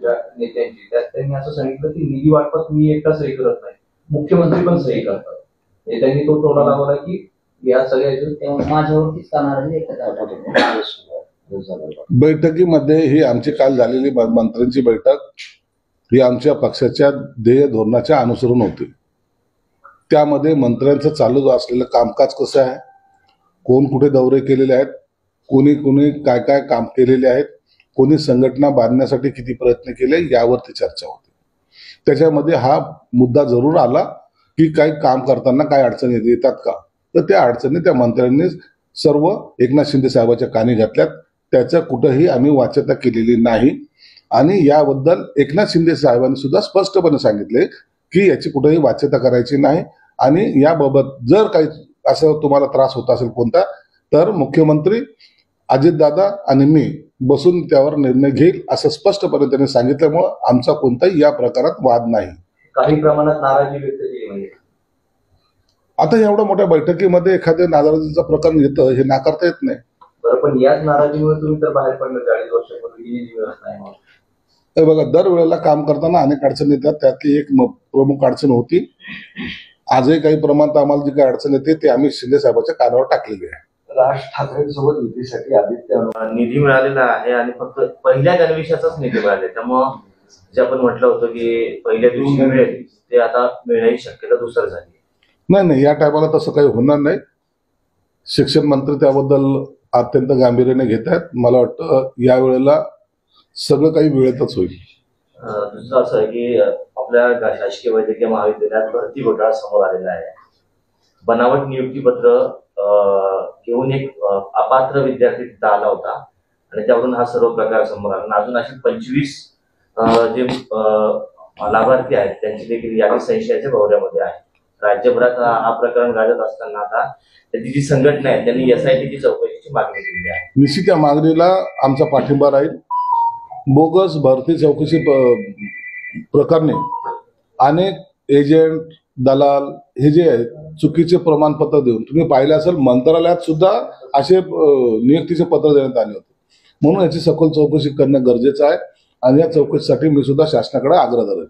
तुमच्या नेत्यांची, त्यात त्यांनी असं सांगितलं की निधी वाटपात मी एकटा सही करत नाही, मुख्यमंत्री पण सही करतात. त्यांनी तो टोला लावला की या सगळ्या माझ्यावरतीच बैठकीमध्ये ही आमची काल झालेली मंत्र्यांची बैठक ही आमच्या पक्षाच्या ध्येय धोरणाच्या अनुसरून होती. त्यामध्ये मंत्र्यांचं चालू असलेलं कामकाज कसं आहे, कोण कुठे दौरे केलेले आहेत, कोणी कोणी काय काय काम केलेले आहेत, कोणी संघटना बांधण्यासाठी किती प्रयत्न केले यावरती चर्चा होती. त्याच्यामध्ये हा मुद्दा जरूर आला की काही काम करताना काय अडचणी येतात का, तर त्या अडचणी त्या मंत्र्यांनी सर्व एकनाथ शिंदे साहेबांच्या कानी घातल्यात. त्याचं कुठंही आम्ही वाच्यता केलेली नाही आणि याबद्दल एकनाथ शिंदे साहेबांनी सुद्धा स्पष्टपणे सांगितले की याची कुठेही वाच्यता करायची नाही आणि याबाबत जर काही असं तुम्हाला त्रास होत असेल कोणता, तर मुख्यमंत्री अजितदादा आणि मी बसून त्यावर निर्णय घेईल असं स्पष्टपणे त्यांनी सांगितल्यामुळं आमचा कोणताही या प्रकारात वाद नाही. काही प्रमाणात नाराजी व्यक्त केली म्हणजे आता एवढ्या मोठ्या बैठकीमध्ये एखाद्या नाराजीचं प्रकरण येतं हे नाकारता येत नाही. बरं, पण याच नाराजीमुळे तुम्ही तर बाहेर पडलं 40 वर्षापूर्वी व्यवस्था आहे. हे बघा, दरवेळेला काम करताना अनेक अडचणी येतात, त्यातली एक प्रमुख अडचण होती. आजही काही प्रमाणात आम्हाला जी काही अडचण येते ते आम्ही शिंदे साहेबांच्या कानावर टाकलेली आहे. राज ठाकरेंसोबत युतीसाठी आदित्य निधी मिळालेला आहे आणि फक्त पहिल्या गणवेशाचाच निधी मिळाले, त्यामुळं जे आपण म्हटलं होतं की पहिल्या दिवशी मिळेल ते आता मिळण्याची शक्यता दुसरं झाली. नाही, या टायमाला तसं काही होणार नाही. शिक्षण मंत्री त्याबद्दल अत्यंत गांभीर्याने घेत आहेत. मला वाटतं यावेळेला सगळं काही वेळेतच होईल. दुसरं असं आहे की आपल्या शासकीय वैद्यकीय महाविद्यालयात भरती घोटाळा समोर आलेला आहे. बनावट नियुक्तीपत्र घेऊन एक अपात्र विद्यार्थी तिथं आला होता आणि त्यावरून हा सर्व प्रकार समोर आला. अजून असे 25 जे लाभार्थी आहेत त्यांची देखील यादी संशयाच्या भोवऱ्यामध्ये आहे. राज्यभरात हा प्रकरण गाजत असताना आता त्याची जी संघटना आहे त्यांनी SITची चौकशीची मागणी केली आहे. निश्चित त्या मागणीला आमचा पाठिंबा राहील. बोगस भरती चौकशी प्रकरणी अनेक एजंट दलाल हे जे आहेत चुकीचे प्रमाणपत्र देऊन, तुम्ही पाहिलं असेल मंत्रालयात सुद्धा असे नियुक्तीचे पत्र देण्यात आले होते. म्हणून याची सखोल चौकशी करणं गरजेचं आहे आणि या चौकशीसाठी मी सुद्धा शासनाकडे आग्रह धरेन.